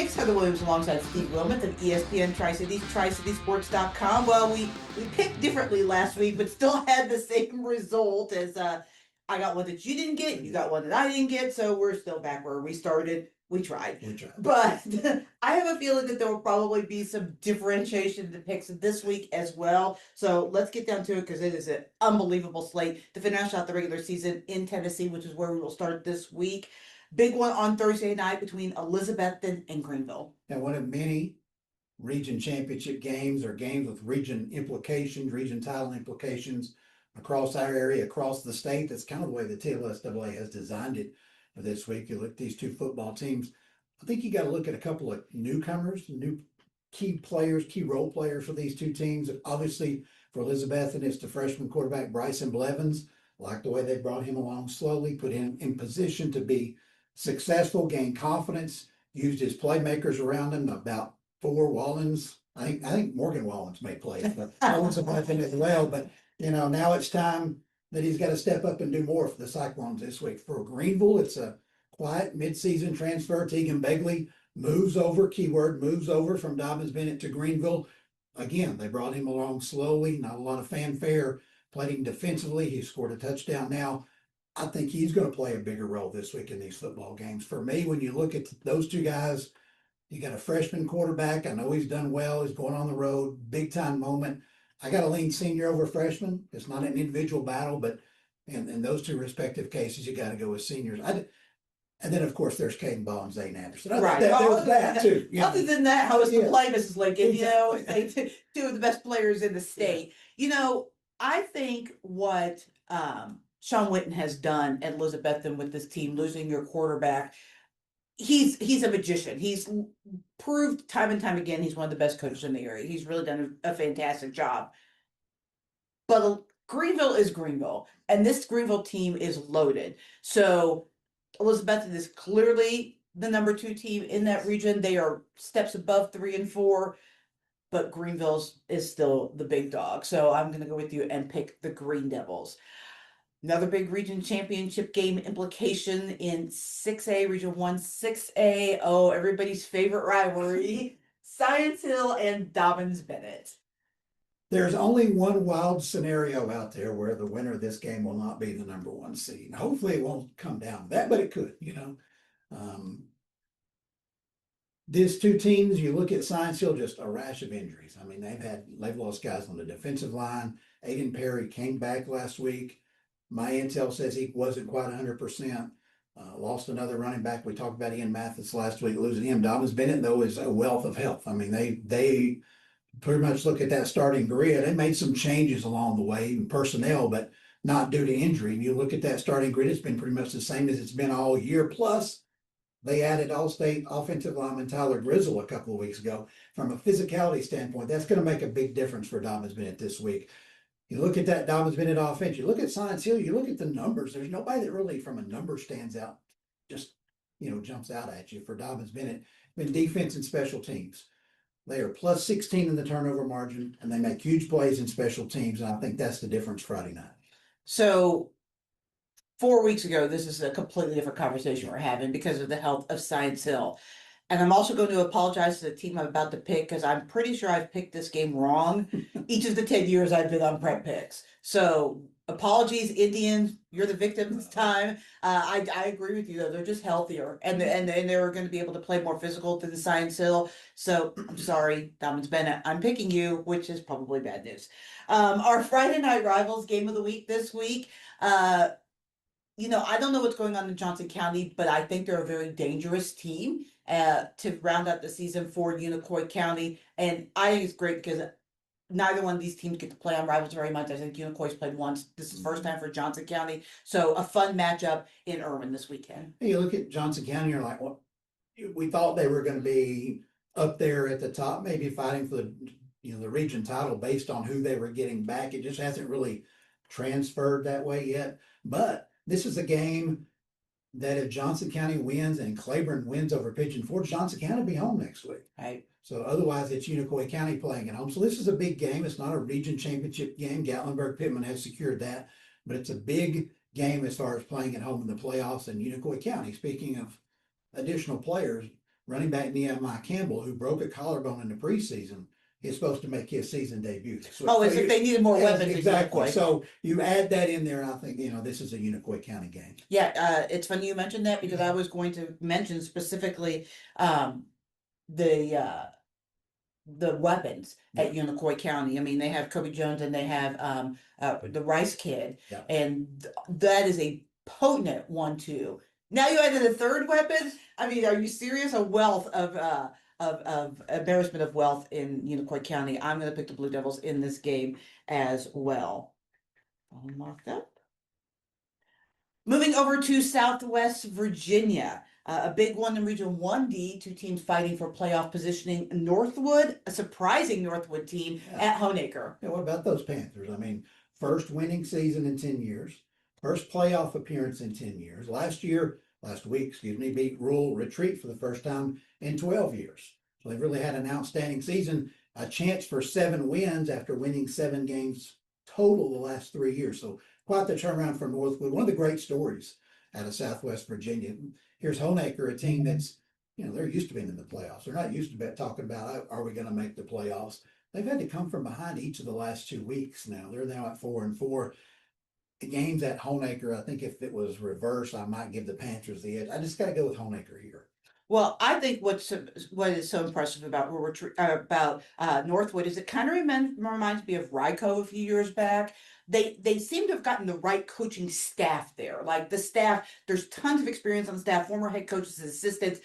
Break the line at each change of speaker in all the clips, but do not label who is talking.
picks. Heather Williams alongside Steve Wilmoth of ESPN Tri-Cities, TriCitiesSports.com. Well, we picked differently last week, but still had the same result as I got one that you didn't get, you got one that I didn't get, so we're still back where we started. We tried. But I have a feeling that there will probably be some differentiation in the picks this week as well. So let's get down to it because it is an unbelievable slate to finish out the regular season in Tennessee, which is where we will start this week. Big one on Thursday night between Elizabethton and Greeneville.
And one of many region championship games or games with region implications, region title implications across our area, across the state. That's kind of the way the TLSAA has designed it for this week. You look at these two football teams. I think you got to look at a couple of newcomers, new key players, key role players for these two teams. Obviously, for Elizabethton, it's the freshman quarterback Bryson Blevins. I like the way they brought him along slowly, put him in position to be successful, gain confidence, used his playmakers around him. About 4 Wallens. I think Morgan Wallens may play, but Wallens as well. But now it's time that he's got to step up and do more for the Cyclones this week. For Greeneville, it's a quiet midseason transfer. Tegan Begley moves over, keyword moves over from Dobyns Bennett to Greeneville. Again, they brought him along slowly, not a lot of fanfare, played him defensively. He scored a touchdown now. I think he's going to play a bigger role this week in these football games. For me, when you look at those two guys, you got a freshman quarterback. I know he's done well. He's going on the road, big time moment. I got to lean senior over freshman. It's not an individual battle, but in those two respective cases, you got to go with seniors. And then, of course, there's Caden Ball and Zane Anderson. Right. There's that, too.
Other than that, how is the play, Mrs. Lincoln? Two of the best players in the state. I think what Sean Witten has done at Elizabethton with this team, losing your quarterback, he's a magician. He's proved time and time again he's one of the best coaches in the area. He's really done a fantastic job. But Greeneville is Greeneville, and this Greeneville team is loaded. So Elizabethton is clearly the number 2 team in that region. They are steps above 3 and 4, but Greeneville is still the big dog. So I'm going to go with you and pick the Green Devils. Another big region championship game implication in 6A, Region 1, 6A. Oh, everybody's favorite rivalry, Science Hill and Dobyns Bennett.
There's only one wild scenario out there where the winner of this game will not be the number 1 seed. Hopefully it won't come down to that, but it could, These two teams, you look at Science Hill, just a rash of injuries. I mean, they've lost guys on the defensive line. Aiden Perry came back last week. My intel says he wasn't quite 100%. Lost another running back. We talked about Ian Mathis last week, losing him. Dobyns Bennett, though, is a wealth of health. I mean, they pretty much look at that starting grid. They made some changes along the way, even personnel, but not due to injury. And you look at that starting grid, it's been pretty much the same as it's been all year. Plus, they added All-State offensive lineman Tyler Grizzle a couple of weeks ago. From a physicality standpoint, that's going to make a big difference for Dobyns Bennett this week. You look at that Dobyns Bennett offense, you look at Science Hill, you look at the numbers. There's nobody that really, from a number stands out, just, jumps out at you for Dobyns Bennett. In defense and special teams, they are plus 16 in the turnover margin, and they make huge plays in special teams, and I think that's the difference Friday night.
So 4 weeks ago, this is a completely different conversation we're having because of the health of Science Hill. And I'm also going to apologize to the team I'm about to pick because I'm pretty sure I've picked this game wrong each of the 10 years I've been on Prep Picks. So apologies, Indians, you're the victim this time. I agree with you, though. They're just healthier, and they're going to be able to play more physical than the Science Hill. So I'm sorry, Dobyns Bennett. I'm picking you, which is probably bad news. Our Friday Night Rivals game of the week this week. I don't know what's going on in Johnson County, but I think they're a very dangerous team to round out the season for Unicoi County. And I think it's great because neither one of these teams get to play on Rivals very much. I think Unicoi's played once. This is the first time for Johnson County. So a fun matchup in Irwin this weekend.
You look at Johnson County, you're like, well, we thought they were going to be up there at the top, maybe fighting for the region title based on who they were getting back. It just hasn't really transferred that way yet. But this is a game that if Johnson County wins and Claiborne wins over Pigeon Forge, Johnson County will be home next week.
Right.
So otherwise, it's Unicoi County playing at home. So this is a big game. It's not a region championship game. Gatlinburg Pittman has secured that, but it's a big game as far as playing at home in the playoffs. And Unicoi County, speaking of additional players, running back Nehemiah Campbell, who broke a collarbone in the preseason, is supposed to make his season debut.
Oh, as if they needed more weapons.
Exactly. So you add that in there, and I think, this is a Unicoi County game.
Yeah, it's funny you mentioned that because I was going to mention specifically the weapons at Unicoi County. I mean, they have Kobe Jones and they have the Rice kid,
Yeah.
and that is a potent 1-2. Now you added a third weapon. I mean, are you serious? A wealth of embarrassment of wealth in Unicoi County. I'm going to pick the Blue Devils in this game as well. All marked up. Moving over to Southwest Virginia, a big one in Region 1D, two teams fighting for playoff positioning. Northwood, a surprising Northwood team at Honaker.
Yeah, what about those Panthers? I mean, first winning season in 10 years, first playoff appearance in 10 years. Last week, beat Rural Retreat for the first time in 12 years. So they've really had an outstanding season, a chance for 7 wins after winning 7 games total the last 3 years. So quite the turnaround for Northwood. One of the great stories out of Southwest Virginia. Here's Honaker, a team that's, they're used to being in the playoffs. They're not used to talking about, are we going to make the playoffs? They've had to come from behind each of the last 2 weeks now. They're now at 4-4. The games at Honaker, I think if it was reversed, I might give the Panthers the edge. I just got to go with Honaker here.
Well, I think what is so impressive about Northwood is it kind of reminds me of Ryco a few years back. They seem to have gotten the right coaching staff there. Like the staff, there's tons of experience on the staff, former head coaches and assistants,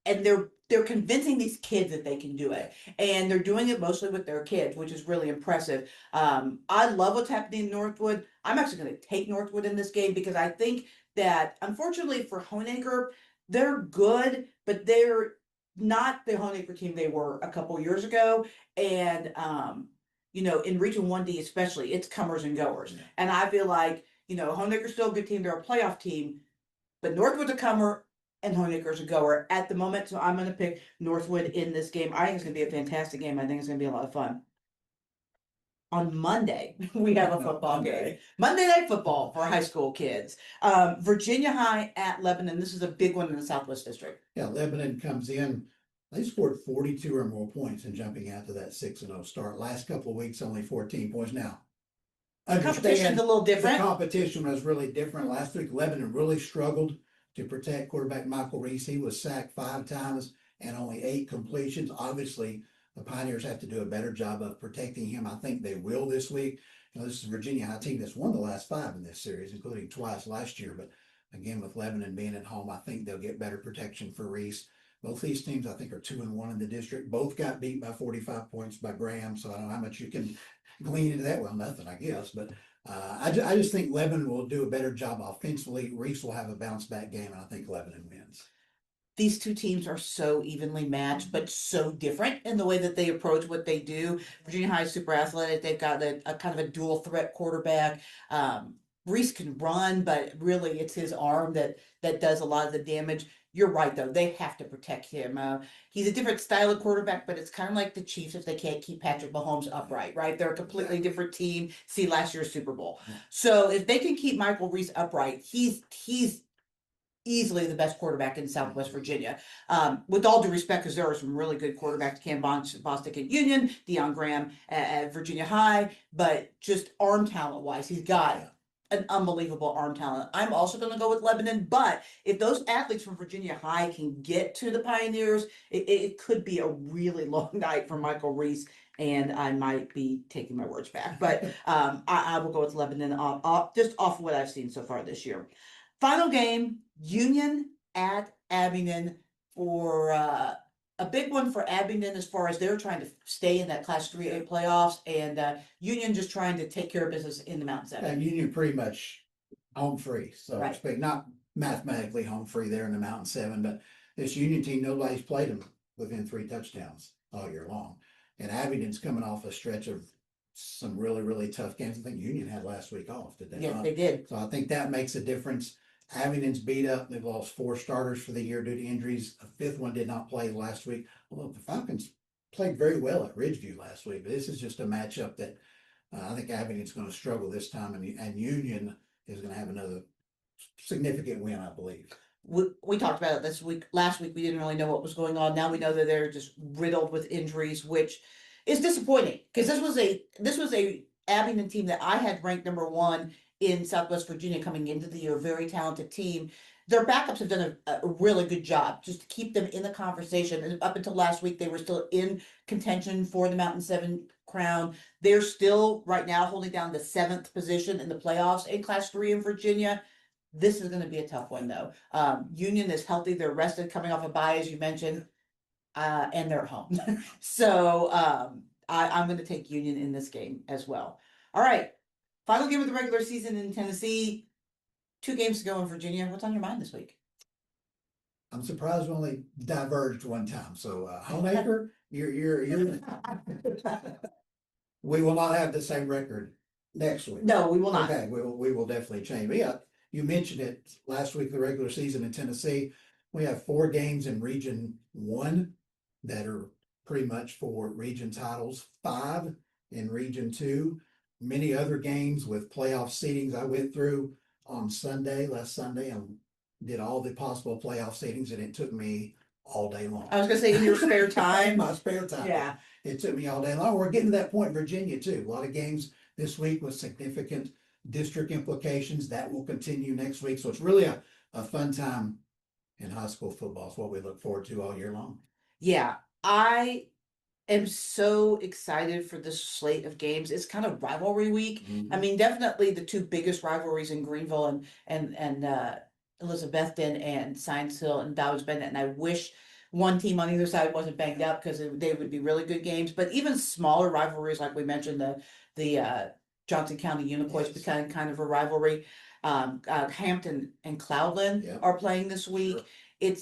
and they're convincing these kids that they can do it. And they're doing it mostly with their kids, which is really impressive. I love what's happening in Northwood. I'm actually going to take Northwood in this game because I think that, unfortunately for Honaker, they're good, but they're not the Honaker team they were a couple years ago. And, in Region 1D especially, it's comers and goers. Yeah. And I feel like, Honaker's still a good team. They're a playoff team, but Northwood's a comer and Honaker's a goer at the moment. So I'm going to pick Northwood in this game. I think it's going to be a fantastic game. I think it's going to be a lot of fun. On Monday, we have a football game. Monday Night Football for high school kids. Virginia High at Lebanon. This is a big one in the Southwest District.
Yeah, Lebanon comes in. They scored 42 or more points in jumping out to that 6-0 start. Last couple of weeks, only 14 points. Now,
competition's a little different.
The competition was really different. Last week, Lebanon really struggled to protect quarterback Michael Reese. He was sacked 5 times and only 8 completions. Obviously, the Pioneers have to do a better job of protecting him. I think they will this week. This is a Virginia High team that's won the last 5 in this series, including twice last year. But again, with Lebanon being at home, I think they'll get better protection for Reese. Both these teams, I think, are 2-1 in the district. Both got beat by 45 points by Graham. So I don't know how much you can glean into that. Well, nothing, I guess. But I just think Lebanon will do a better job offensively. Reese will have a bounce back game, and I think Lebanon wins.
These two teams are so evenly matched, but so different in the way that they approach what they do. Virginia High is super athletic. They've got a kind of a dual threat quarterback. Reese can run, but really it's his arm that does a lot of the damage. You're right, though. They have to protect him. He's a different style of quarterback, but it's kind of like the Chiefs if they can't keep Patrick Mahomes upright, right? They're a completely different team. See last year's Super Bowl. So if they can keep Michael Reese upright, he's easily the best quarterback in Southwest Virginia. With all due respect, because there are some really good quarterbacks, Cam Bostic at Union, Deion Graham at Virginia High, but just arm talent-wise, he's got an unbelievable arm talent. I'm also going to go with Lebanon, but if those athletes from Virginia High can get to the Pioneers, it could be a really long night for Michael Reese, and I might be taking my words back. But I will go with Lebanon just off what I've seen so far this year. Final game, Union at Abingdon for a big one for Abingdon as far as they're trying to stay in that Class 3A playoffs, and Union just trying to take care of business in the Mountain 7.
And Union pretty much home free, so to speak. Not mathematically home free there in the Mountain 7, but this Union team, nobody's played them within 3 touchdowns all year long. And Abingdon's coming off a stretch of some really, really tough games. I think Union had last week off, did they?
Yes, they did.
So I think that makes a difference. Abingdon's beat up. They've lost 4 starters for the year due to injuries. A 5th one did not play last week. Although the Falcons played very well at Ridgeview last week. But this is just a matchup that I think Abingdon's going to struggle this time. And Union is going to have another significant win, I believe.
we talked about it this week. Last week, we didn't really know what was going on. Now we know that they're just riddled with injuries, which is disappointing because this was a Abingdon team that I had ranked number one in Southwest Virginia coming into the year. Very talented team. Their backups have done a really good job just to keep them in the conversation. And up until last week, they were still in contention for the Mountain 7 crown. They're still right now holding down the 7th position in the playoffs in Class 3 in Virginia. This is going to be a tough one, though. Union is healthy. They're rested, coming off a bye, as you mentioned, and they're home. So I'm going to take Union in this game as well. All right. Final game of the regular season in Tennessee. 2 games to go in Virginia. What's on your mind this week?
I'm surprised we only diverged one time. So, Honaker, you're, we will not have the same record next week.
No, we will not.
Okay, we will definitely change. But yeah, you mentioned it last week, the regular season in Tennessee. We have 4 games in Region 1 that are pretty much for region titles, 5 in Region 2. Many other games with playoff seedings. I went through on last Sunday, and did all the possible playoff seedings, and it took me all day long.
I was going to say in your spare
In
time.
my spare time.
Yeah.
It took me all day long. We're getting to that point in Virginia too. A lot of games this week with significant district implications. That will continue next week. So it's really a fun time in high school football. It's what we look forward to all year long.
Yeah. I am so excited for this slate of games. It's kind of rivalry week. I mean, definitely the 2 biggest rivalries in Greeneville and Elizabethton and Science Hill and Dobyns Bennett. And I wish one team on either side wasn't banged up because they would be really good games. But even smaller rivalries, like we mentioned, the Johnson County Unicoi is becoming kind of a rivalry. Hampton and Cloudland are playing this week.
Sure.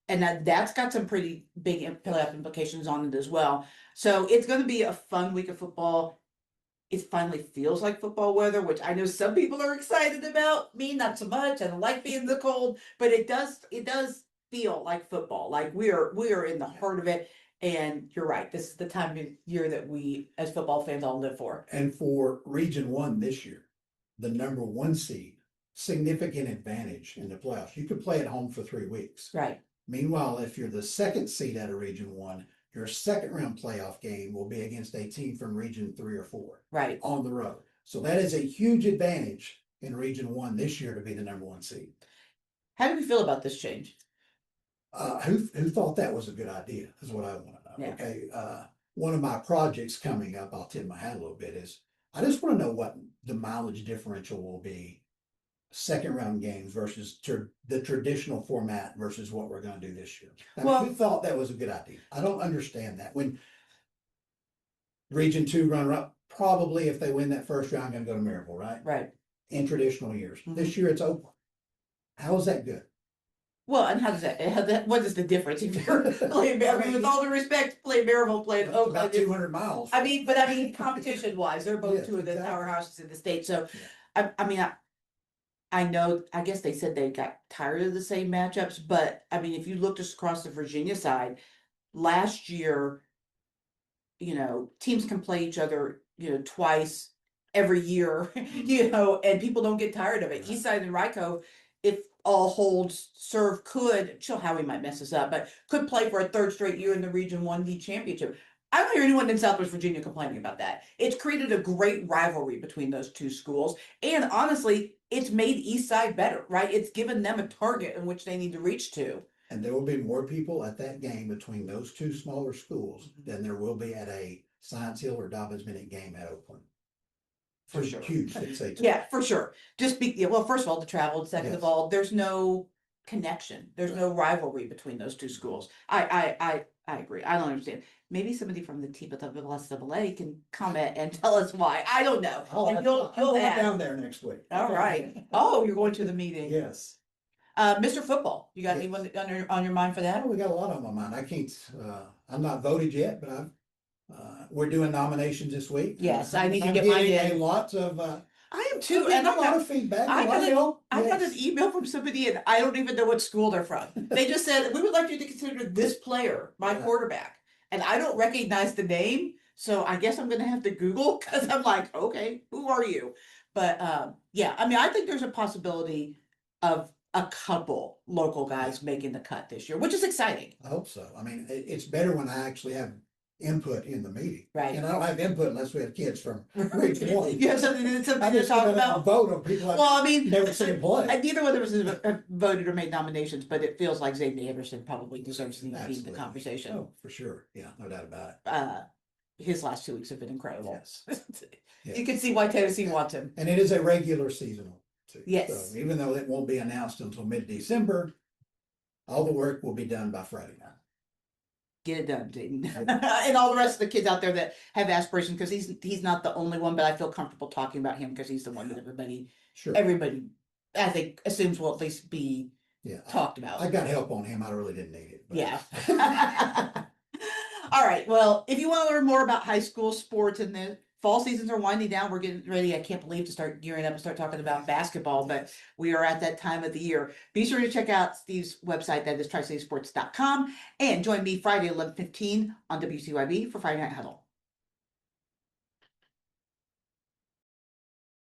And that's got some pretty big playoff implications on it as well. So it's going to be a fun week of football. It finally feels like football weather, which I know some people are excited about. Me, not so much. I don't like being in the cold, but it does feel like football. Like we are in the heart of it. And you're right. This is the time of year that we, as football fans, all live for.
And for Region 1 this year, the number 1 seed, significant advantage in the playoffs. You could play at home for 3 weeks.
Right.
Meanwhile, if you're the 2nd seed out of Region 1, your 2nd round playoff game will be against a team from Region 3 or 4.
Right.
On the road. So that is a huge advantage in Region 1 this year to be the number 1 seed.
How do we feel about this change?
Who thought that was a good idea is what I want to know.
Yeah.
Okay. One of my projects coming up, I'll tip my hat a little bit, is I just want to know what the mileage differential will be 2nd round games versus the traditional format versus what we're going to do this year. Well, who thought that was a good idea? I don't understand that. When Region 2 runner up, probably if they win that 1st round, going to go to Maryville, right?
Right.
In traditional years. This year it's open. How is that good?
Well, and what is the difference if you're playing Maryville? With all due respect, play Maryville, play
about 200 miles.
I mean, competition wise, they're both 2 of the powerhouses in the state. So, I know, I guess they said they got tired of the same matchups, but I mean, if you look just across the Virginia side, last year, teams can play each other, twice every year, and people don't get tired of it. Eastside and Ryco, if all holds serve, Howie might mess this up, but could play for a 3rd straight year in the Region 1D championship. I don't hear anyone in Southwest Virginia complaining about that. It's created a great rivalry between those 2 schools. And honestly, it's made Eastside better, right? It's given them a target in which they need to reach to.
And there will be more people at that game between those 2 smaller schools than there will be at a Science Hill or Dobyns Bennett game at Oakland.
For sure.
Huge, they'd say.
Yeah, for sure. Well, first of all, the travel, and second of all, there's no connection. There's no rivalry between those 2 schools. I agree. I don't understand. Maybe somebody from the team at the WCYB can comment and tell us why. I don't know. And you'll
down there next week.
All right. Oh, you're going to the meeting.
Yes.
Mr. Football, you got anyone on your mind for that?
Oh, we got a lot on my mind. I can't. I'm not voted yet, but we're doing nominations this week.
Yes, I need to get mine in.
Lots of.
I am too,
and a lot of feedback.
I got an email from somebody, and I don't even know what school they're from. They just said, we would like you to consider this player my quarterback. And I don't recognize the name, so I guess I'm going to have to Google because I'm like, okay, who are you? But I think there's a possibility of a couple local guys making the cut this year, which is exciting.
I hope so. I mean, it's better when I actually have input in the meeting.
Right.
And I don't have input unless we have kids from Region One.
You have something
I
to
just
talk
sit down and
about?
vote on people I've
Well, I mean,
never seen play.
neither one of us have voted or made nominations, but it feels like Xavier Anderson probably deserves to be in the
Absolutely.
conversation.
Oh, for sure. Yeah, no doubt about it.
His last 2 weeks have been incredible.
Yes.
You can see why Tennessee wants him.
And it is a regular seasonal too.
Yes.
So even though it won't be announced until mid-December, all the work will be done by Friday night.
Get it done, Dayton. And all the rest of the kids out there that have aspirations, because he's not the only one, but I feel comfortable talking about him because he's the one that everybody I think assumes will at least be talked about.
I got help on him. I really didn't need it. But.
Yeah. All right. Well, if you want to learn more about high school sports and the fall seasons are winding down, we're getting ready. I can't believe to start gearing up and start talking about basketball, but we are at that time of the year. Be sure to check out Steve's website, that is tricitysports.com, and join me Friday 11:15 on WCYB for Friday Night Huddle.